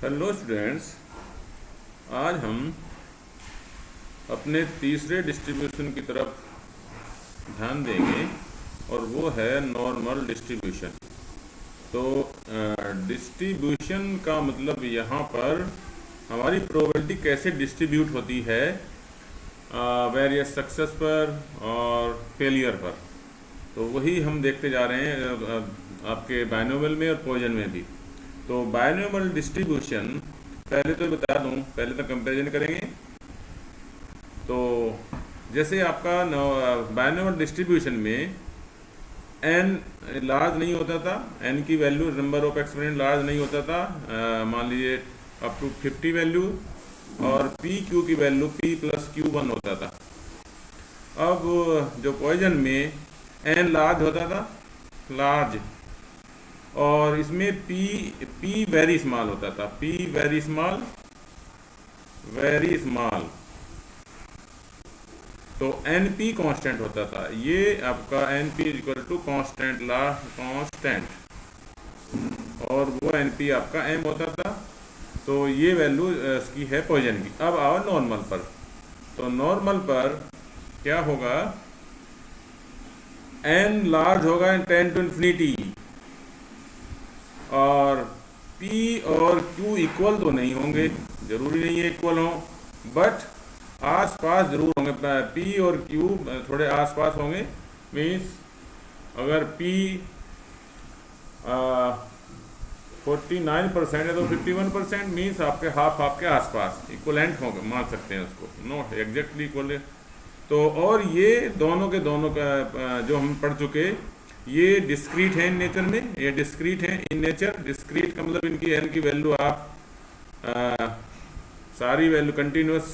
Hello students, आज हम अपने तीसरे डिस्ट्रीब्यूशन की तरफ ध्यान देंगे और वो है नॉर्मल डिस्ट्रीब्यूशन। तो डिस्ट्रीब्यूशन का मतलब यहाँ पर हमारी प्रोबेबिलिटी कैसे डिस्ट्रीब्यूट होती है वेरियस सक्सेस पर और फेलियर पर। तो वही हम देखते जा रहे हैं आपके बायनोमियल में और पॉइजन में भी। तो बायनोमियल डिस्ट्रीब्यूशन पहले तो बता दूं, पहले तो कंपैरिजन करेंगे। तो जैसे आपका बायनोमियल डिस्ट्रीब्यूशन में एन लार्ज नहीं होता था, एन की value number of exponent large नहीं होता था, मान लीजिए अप टू 50 वैल्यू, और पी क्यू की वैल्यू पी प्लस क्यू 1 होता था। अब जो पॉइजन में एन लार्ज होता था, लार्ज, और इसमें पी वेरी स्मॉल होता था, P very small, very small. तो एन पी कॉन्स्टेंट होता था। ये आपका N P equal to constant, constant, और वो एन पी आपका एम होता था। तो ये वैल्यू इसकी है पॉइजन की। अब आओ नॉर्मल पर। तो नॉर्मल पर क्या होगा, एन लार्ज होगा 10 टू इन्फिनिटी, और P और Q इक्वल तो नहीं होंगे, जरूरी नहीं है इक्वल हो, बट आसपास जरूर होंगे। P और Q थोड़े आसपास होंगे। मीन्स अगर P 49% है तो 51% मीन्स आपके हाफ आपके आसपास इक्वलेंट होंगे, मान सकते हैं उसको, नॉट एग्जैक्टली इक्वल। तो और ये दोनों के दोनों का जो हम पढ़ चुके, ये डिस्क्रीट है इन नेचर में, ये डिस्क्रीट है इन नेचर। डिस्क्रीट का मतलब इनकी एन की वैल्यू आप सारी वैल्यू कंटिन्यूस,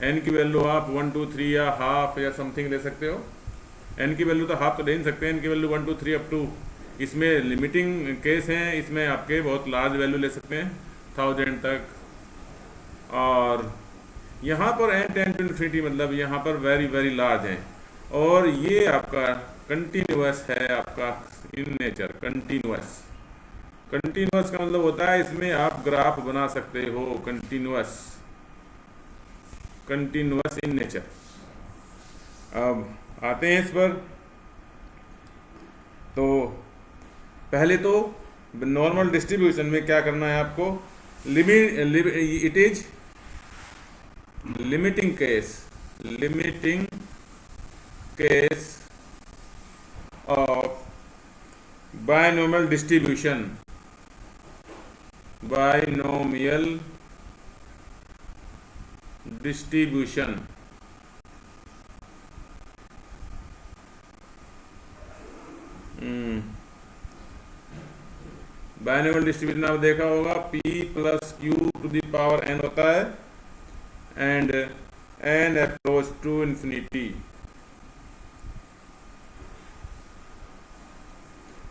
एन की वैल्यू आप 1 2 3 या हाफ या समथिंग ले सकते हो। एन की वैल्यू तो हाफ तो ले नहीं सकते, एन की वैल्यू 1 2 3 अप टू, इसमें लिमिटिंग केस हैं, इसमें आपके बहुत लार्ज वैल्यू ले सकते हैं 1000 तक। और यहाँ पर एन 10 टू इन्फिनिटी मतलब यहाँ पर वेरी वेरी लार्ज है। और ये आपका कंटिन्यूअस है, आपका इन नेचर कंटिन्यूअस। कंटिन्यूअस का मतलब होता है इसमें आप ग्राफ बना सकते हो, कंटिन्यूअस, कंटिन्यूअस इन नेचर। अब आते हैं इस पर। तो पहले तो नॉर्मल डिस्ट्रीब्यूशन में क्या करना है आपको, it is limiting case, limiting case of binomial distribution, binomial distribution. Binomial distribution आप देखा होगा, P plus Q to the power n होता है, and n approach to infinity.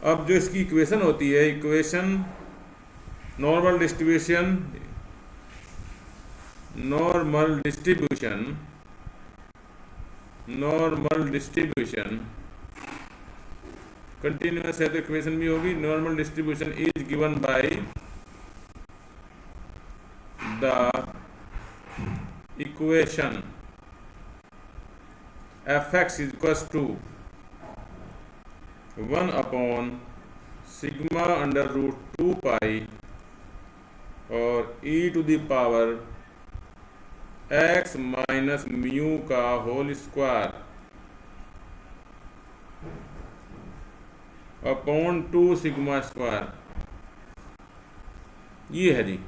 अब जो इसकी इक्वेशन होती है, equation normal distribution, normal distribution, normal distribution continuous है तो इक्वेशन भी होगी। Normal distribution is given by the equation fx is equal to 1 upon sigma under root 2 पाई और e to the power x minus mu का whole square upon 2 sigma square. ये है जी,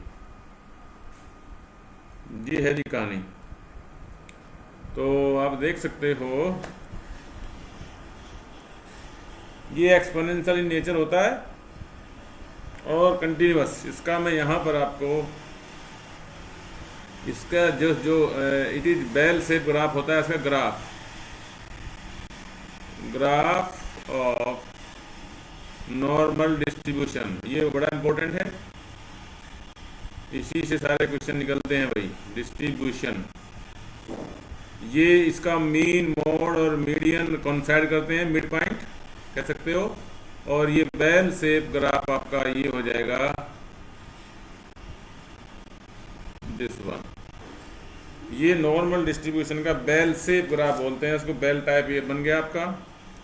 ये है जी कहानी। तो आप देख सकते हो ये एक्सपोनेंशियल इन नेचर होता है और कंटिन्यूअस। इसका मैं यहाँ पर आपको इसका जो it is bell shape graph होता है, इसका graph, graph of normal distribution, ये बड़ा इंपॉर्टेंट है, इसी से सारे क्वेश्चन निकलते हैं भाई। डिस्ट्रीब्यूशन, ये इसका मीन, मोड और मीडियन कॉन्साइड करते हैं, मिड पॉइंट कह सकते हो। और ये बेल शेप ग्राफ आपका ये हो जाएगा दिस वन। ये नॉर्मल डिस्ट्रीब्यूशन का बेल शेप ग्राफ बोलते हैं इसको। बेल टाइप ये बन गया आपका,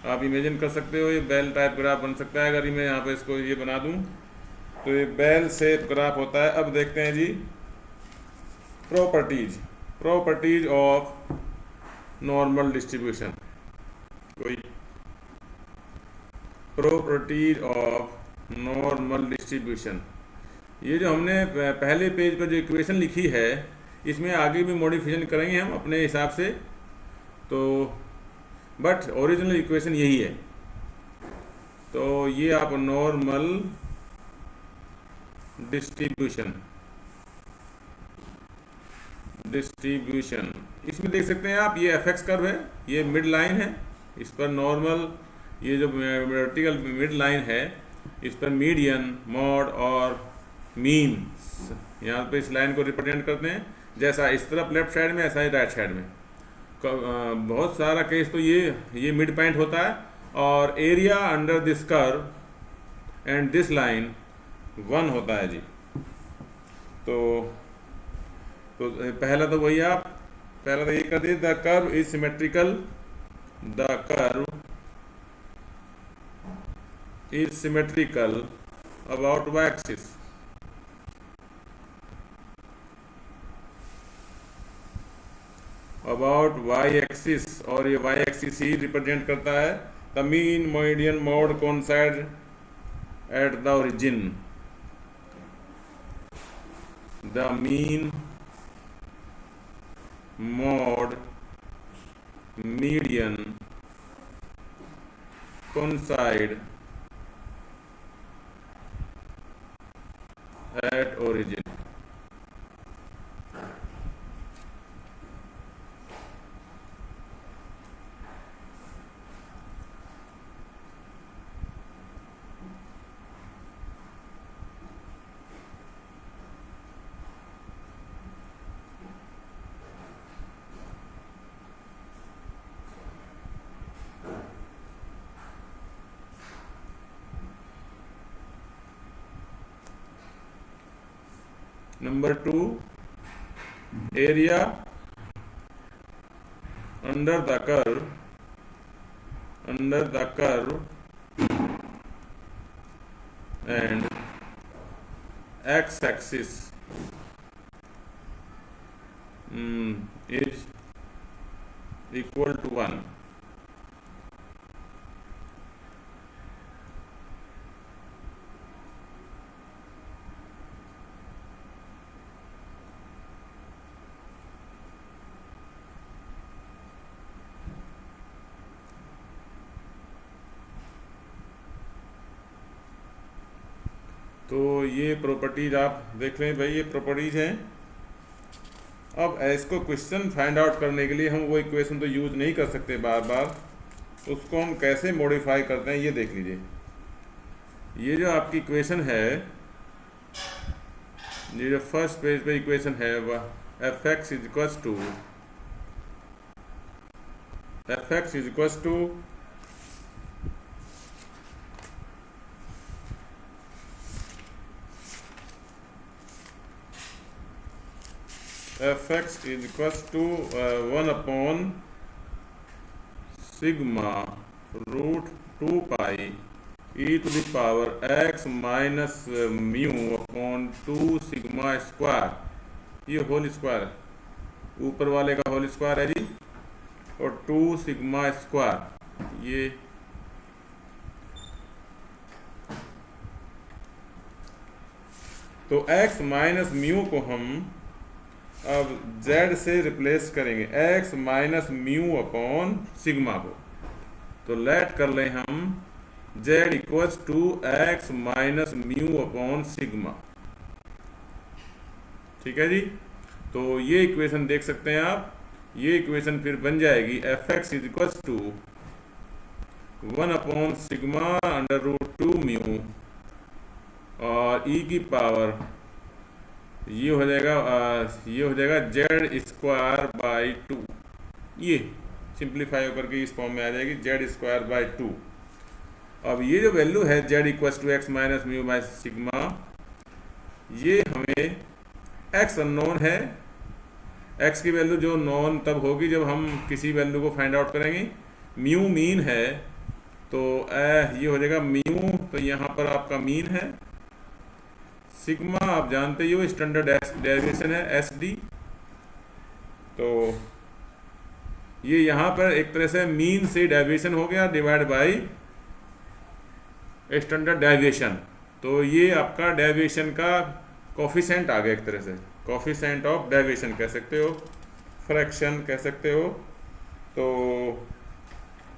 आप इमेजिन कर सकते हो ये बेल टाइप ग्राफ बन सकता है। अगर मैं यहाँ पे इसको ये बना दूँ तो ये बेल शेप ग्राफ होता है। अब देखते हैं जी प्रॉपर्टीज ऑफ नॉर्मल डिस्ट्रीब्यूशन। कोई प्रॉपर्टीज ऑफ नॉर्मल डिस्ट्रीब्यूशन, ये जो हमने पहले पेज पर जो इक्वेशन लिखी है इसमें आगे भी मॉडिफिकेशन करेंगे हम अपने हिसाब से, तो बट ओरिजिनल इक्वेशन यही है। तो ये आप नॉर्मल डिस्ट्रीब्यूशन इसमें देख सकते हैं आप, ये एफ कर्व है, ये मिड लाइन है, इस पर नॉर्मल, ये जो वर्टिकल मिड लाइन है इस पर मीडियन, मॉड और मीन, यहाँ पे इस लाइन को रिप्रेजेंट करते हैं। जैसा इस तरफ लेफ्ट साइड में ऐसा ही राइट साइड में। बहुत सारा केस तो ये मिड पॉइंट होता है, और area under this curve and this line 1 होता है जी। तो पहला तो वही आप पहला तो ये कर दिए, the curve is symmetrical, the curve is symmetrical about y axis. About y axis, और ये y एक्सिस ही रिप्रेजेंट करता है the mean, median, mod coincide at the origin. The mean, mod, median coincide at origin. Number 2, area under the curve and x-axis is equal to 1. तो ये properties आप देख लें भाई, ये प्रॉपर्टीज हैं। अब इसको क्वेश्चन फाइंड आउट करने के लिए हम वो इक्वेशन तो यूज़ नहीं कर सकते बार बार, उसको हम कैसे मॉडिफाई करते हैं ये देख लीजिए। ये जो आपकी इक्वेशन है, ये जो फर्स्ट पेज पे इक्वेशन है वह F x is equals to f x is equals to f x is equals to 1 upon sigma root 2 pi e to the power x minus mu upon 2 sigma square, ये whole square ऊपर वाले का whole square है जी, और 2 sigma square ये तो x minus mu को हम अब z से रिप्लेस करेंगे, x minus mu upon sigma को। तो लेट कर लें हम z equals to x minus mu upon sigma. ठीक है जी। तो ये इक्वेशन देख सकते हैं आप, ये इक्वेशन फिर बन जाएगी F x is equals to 1 upon sigma under root 2 mu और e की पावर ये हो जाएगा जेड स्क्वायर बाई 2। ये सिंप्लीफाई होकर के इस फॉर्म में आ जाएगी जेड स्क्वायर बाई 2। अब ये जो वैल्यू है z equals to x minus mu by sigma, ये हमें एक्स अननोन है, एक्स की वैल्यू जो नॉन तब होगी जब हम किसी वैल्यू को फाइंड आउट करेंगे। म्यू मीन है, तो ये हो जाएगा म्यू, तो यहाँ पर आपका मीन है। सिग्मा आप जानते ही हो स्टैंडर्ड डेविएशन है एस डी, तो ये यहाँ पर एक तरह से मीन से डेविएशन हो गया डिवाइड बाय स्टैंडर्ड डेविएशन, तो ये आपका डेविएशन का कोफिशिएंट आ गया, एक तरह से कोफिशिएंट ऑफ डेविएशन कह सकते हो, फ्रैक्शन कह सकते हो। तो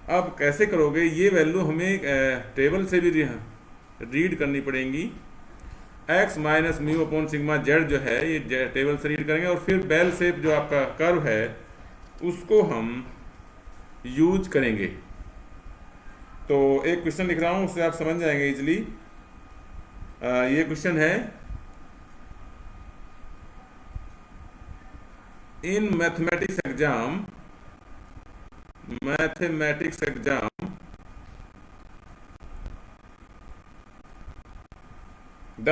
अब कैसे करोगे, ये वैल्यू हमें टेबल से भी रीड करनी पड़ेंगी। X minus mu upon sigma Z जो है ये टेबल से रीड करेंगे, और फिर बेल शेप जो आपका कर्व है उसको हम यूज करेंगे। तो एक क्वेश्चन लिख रहा हूँ, उससे आप समझ जाएंगे इजीली। ये क्वेश्चन है, in mathematics exam the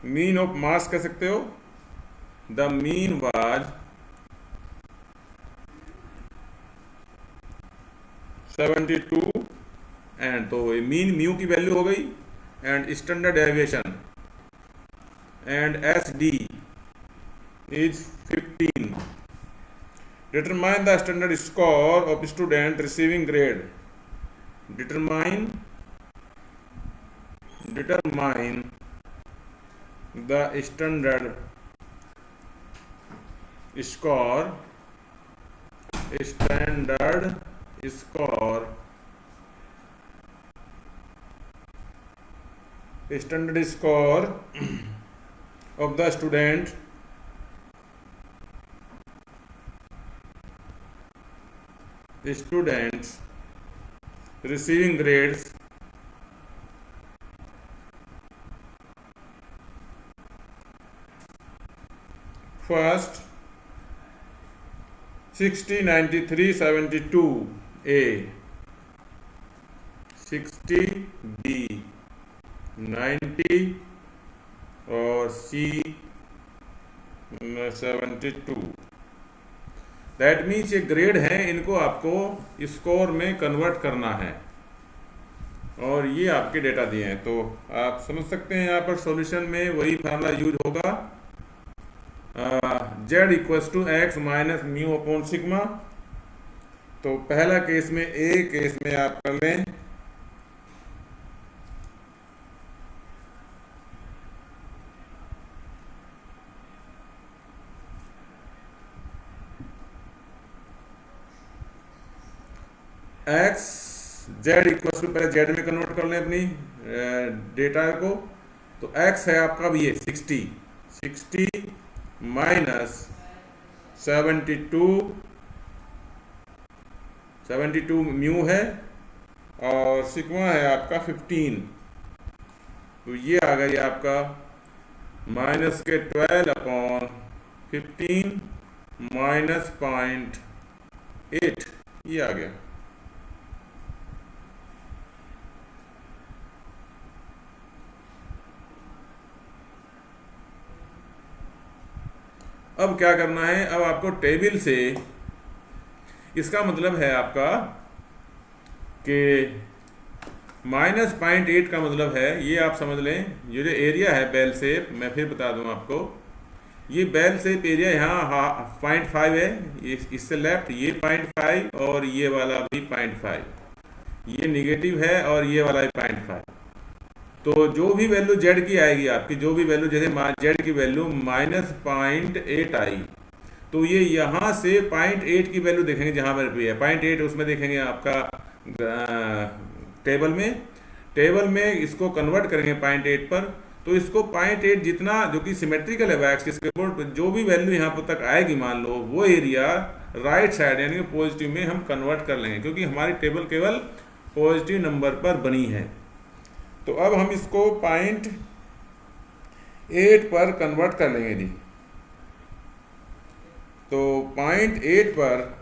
mean of mass कह सकते हो, द मीन वाज 72, एंड तो मीन म्यू की वैल्यू हो गई, and standard deviation and S D is 15। Determine the standard score of student receiving grade. Determine the standard score of the students receiving grades first 60, 93, 72 A, 60 B, 90 और C 72। That means ये grade है, इनको आपको score में convert करना है, और ये आपके डेटा दिए हैं। तो आप समझ सकते हैं यहाँ पर सॉल्यूशन में वही फार्मूला यूज होगा, z equals to x minus mu upon sigma. तो पहला केस में ए केस में आप कर लें एक्स जेड इक्वल्स टू, पहले जेड में कन्वर्ट कर लें अपनी डेटा को। तो एक्स है आपका भी ये 60 माइनस 72 म्यू है, और सिग्मा है आपका 15। तो ये आ गया आपका माइनस के 12 अपॉन 15 माइनस 0.8, ये आ गया। अब क्या करना है, अब आपको टेबल से, इसका मतलब है आपका कि माइनस 0.8 का मतलब है, ये आप समझ लें, ये जो एरिया है बेल शेप, मैं फिर बता दूं आपको, ये बेल शेप एरिया यहाँ 0.5 है, ये इससे लेफ्ट ये 0.5 और ये वाला भी 0.5, ये निगेटिव है और ये वाला भी 0.5। तो जो भी वैल्यू जेड की आएगी आपकी, जो भी वैल्यू, जैसे जेड की वैल्यू माइनस 0.8 आई, तो ये यहाँ से 0.8 की वैल्यू देखेंगे जहाँ पर भी है 0.8, उसमें देखेंगे आपका टेबल में इसको कन्वर्ट करेंगे 0.8 पर। तो इसको 0.8 जितना जो कि सिमेट्रिकल है एक्सिस के ऊपर, जो भी वैल्यू यहाँ पर तक आएगी मान लो, वो एरिया राइट साइड यानी कि पॉजिटिव में हम कन्वर्ट कर लेंगे, क्योंकि हमारी टेबल केवल पॉजिटिव नंबर पर बनी है। तो अब हम इसको 0.8 पर कन्वर्ट कर लेंगे जी। तो 0.8 पर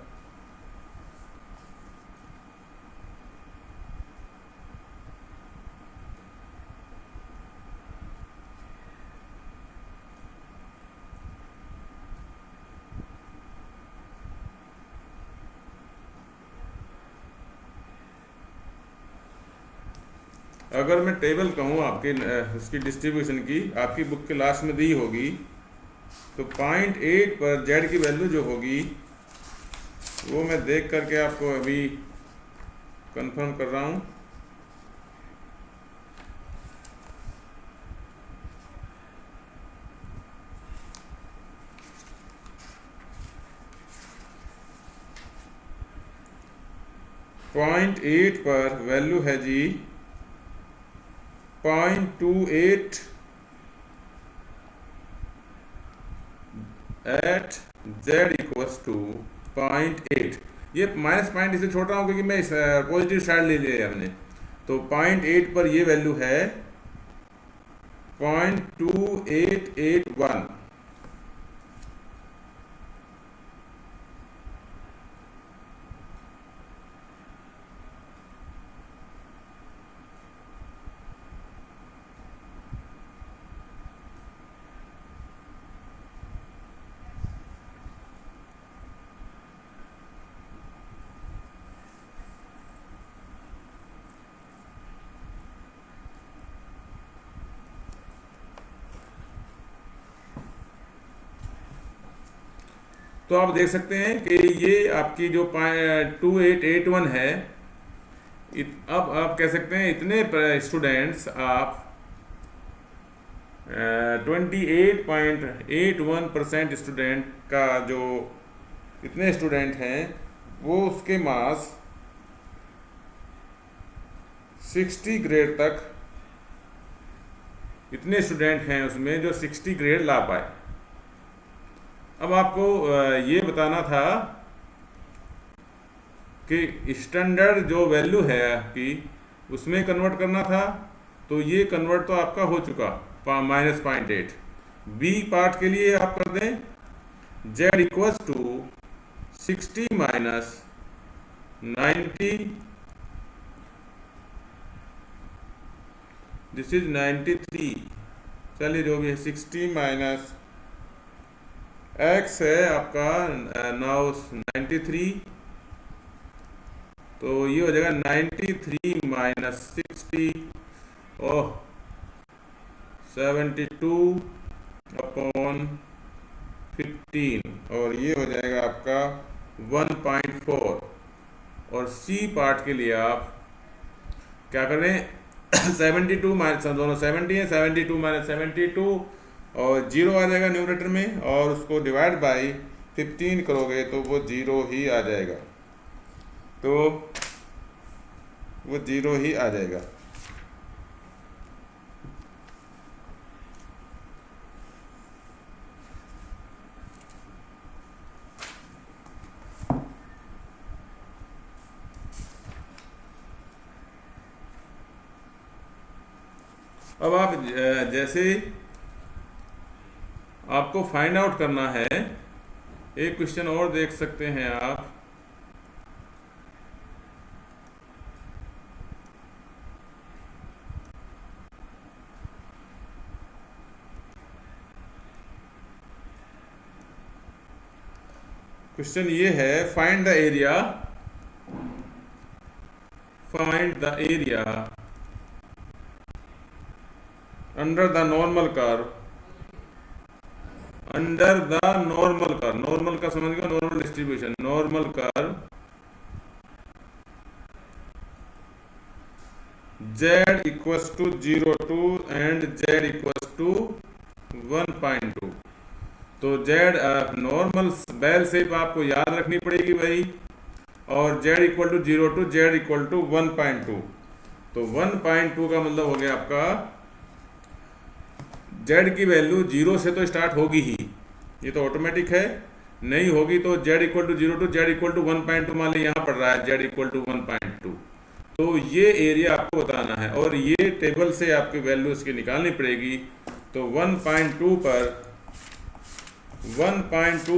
अगर मैं टेबल कहूँ आपके उसकी डिस्ट्रीब्यूशन की, आपकी बुक के लास्ट में दी होगी, तो 0.8 पर जेड की वैल्यू जो होगी वो मैं देख करके आपको अभी कंफर्म कर रहा हूँ। पॉइंट 8 पर वैल्यू है जी 0.28 एट z इक्वल्स टू 0.8। ये माइनस पॉइंट इसे छोड़ रहा हूँ क्योंकि मैं इस पॉजिटिव साइड ले लिया हमने। तो 0.8 पर ये वैल्यू है 0.2881। तो आप देख सकते हैं कि ये आपकी जो 2881 है, अब आप कह सकते हैं इतने स्टूडेंट्स आप 28.81% स्टूडेंट का जो इतने स्टूडेंट हैं वो उसके मार्क्स 60 ग्रेड तक, इतने स्टूडेंट हैं उसमें जो 60 ग्रेड ला पाए। अब आपको ये बताना था कि स्टैंडर्ड जो वैल्यू है आपकी उसमें कन्वर्ट करना था, तो ये कन्वर्ट तो आपका हो चुका -0.8। बी पार्ट के लिए आप कर दें z equals to 60 minus 90, this is 93। चलिए जो भी है 60 माइनस x है आपका नाउ 93, तो ये हो जाएगा 93 माइनस 60 ओह 72 अपॉन 15, और ये हो जाएगा आपका 1.4। और सी पार्ट के लिए आप क्या करें 72 माइनस, दोनों 70 है, 72 माइनस 72 और 0 आ जाएगा न्यूमरेटर में, और उसको डिवाइड बाई 15 करोगे तो वो 0 ही आ जाएगा, तो वो 0 ही आ जाएगा। अब आप जैसे आपको फाइंड आउट करना है, एक क्वेश्चन और देख सकते हैं आप। क्वेश्चन ये है find the area under the normal curve, under the normal curve, normal का समझ गया, normal distribution, normal curve z equals to 0 and z equals to 1.2। तो z नॉर्मल बेल शेप आपको याद रखनी पड़ेगी भाई, और z equal to 0 z equal to 1.2। तो 1.2 का मतलब हो गया आपका z की वैल्यू 0 से तो स्टार्ट होगी ही, ये तो ऑटोमेटिक है, नहीं होगी तो z equal to 0 z equal to 1.2 मान ली यहाँ पड़ रहा है z इक्वल टू 1.2। तो ये एरिया आपको बताना है, और ये टेबल से आपकी वैल्यू इसकी निकालनी पड़ेगी। तो 1.2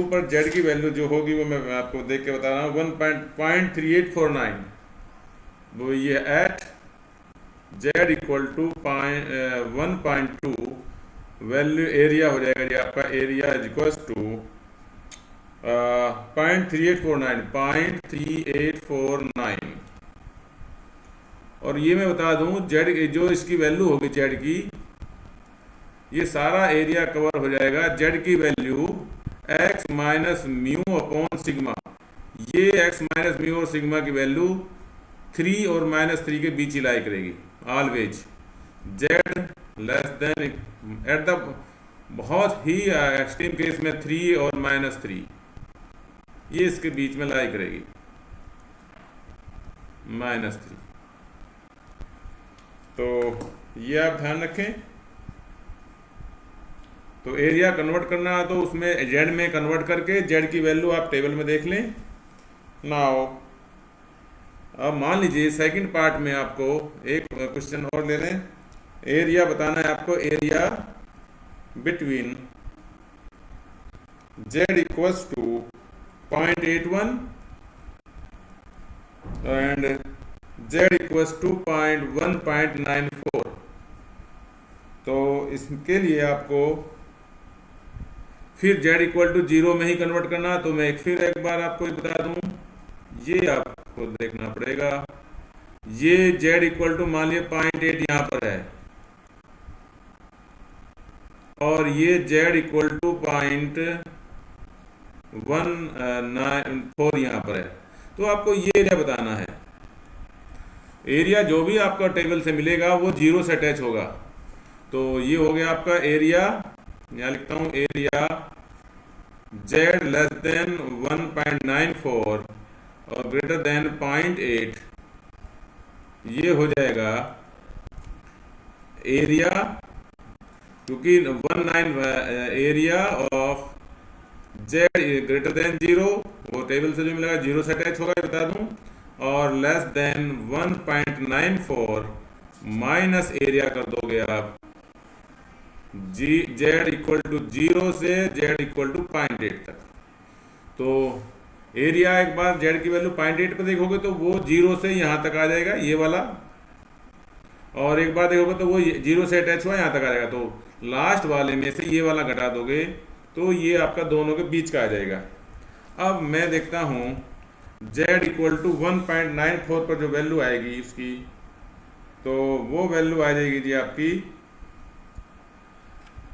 पर z की वैल्यू जो होगी वो मैं आपको देख के बता रहा हूँ, 1.3849, वो ये at z equal to 1.2 value area हो जाएगा जी आपका, एरिया इज इक्वल्स टू 0.3849। और ये मैं बता दूं जेड जो इसकी वैल्यू होगी जेड की, ये सारा एरिया कवर हो जाएगा। जेड की value x minus mu upon sigma, ये एक्स माइनस म्यू और सिग्मा की वैल्यू 3 और -3 के बीच ही लाई करेगी always. Z less than at the बहुत ही एक्सट्रीम केस में 3 और -3, ये इसके बीच में लाई करेगी -3। तो ये आप ध्यान रखें। तो एरिया कन्वर्ट करना है तो उसमें जेड में कन्वर्ट करके जेड की वैल्यू आप टेबल में देख लें। नाउ अब मान लीजिए सेकंड पार्ट में आपको एक क्वेश्चन और ले लें। एरिया बताना है आपको, area between z equals to 0.81 and z equals to 1.94। तो इसके लिए आपको फिर जेड इक्वल टू 0 में ही कन्वर्ट करना। तो मैं फिर एक बार आपको बता दूं, ये आपको देखना पड़ेगा। ये जेड इक्वल टू मान लिया 0.8 यहां पर है, और ये जेड इक्वल टू 0.194 यहां पर है। तो आपको ये एरिया बताना है। एरिया जो भी आपका टेबल से मिलेगा वो 0 से अटैच होगा। तो ये हो गया आपका एरिया, यहां लिखता हूं एरिया जेड लेस देन 1.94 और ग्रेटर देन 0.8, ये हो जाएगा एरिया, क्योंकि 19 area of Z greater than 0, वो टेबल से जो मिलेगा 0 से अटैच होगा, बता दूं, और लेस देन 1.94 माइनस एरिया कर दोगे आप जेड इक्वल टू 0 से जेड इक्वल टू 0.8 तक। तो एरिया एक बार जेड की वैल्यू 0.8 पर देखोगे तो वो 0 से यहाँ तक आ जाएगा, ये वाला, और एक बार देखोगे तो वो 0 से अटैच हुआ यहाँ तक आ जाएगा। तो लास्ट वाले में से ये वाला घटा दोगे तो ये आपका दोनों के बीच का आ जाएगा। अब मैं देखता हूँ जेड इक्वल टू 1.94 पर जो वैल्यू आएगी इसकी, तो वो वैल्यू आ जाएगी जी आपकी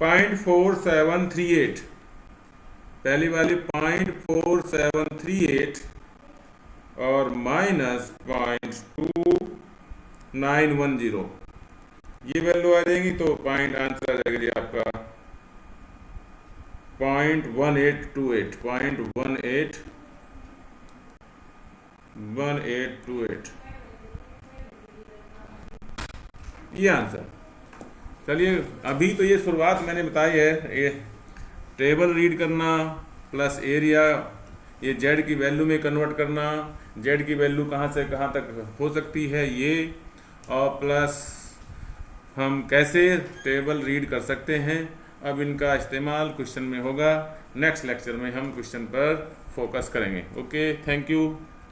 0.4738, पहली वाली 0.4738 और माइनस 0.2910, ये वैल्यू आ जाएगी। तो पॉइंट आंसर आ जाएगा जी आपका 0.1828, ये आंसर। चलिए अभी तो ये शुरुआत मैंने बताई है, ये टेबल रीड करना प्लस एरिया, ये जेड की वैल्यू में कन्वर्ट करना, जेड की वैल्यू कहाँ से कहाँ तक हो सकती है ये, और प्लस हम कैसे टेबल रीड कर सकते हैं। अब इनका इस्तेमाल क्वेश्चन में होगा। नेक्स्ट लेक्चर में हम क्वेश्चन पर फोकस करेंगे। Okay, thank you.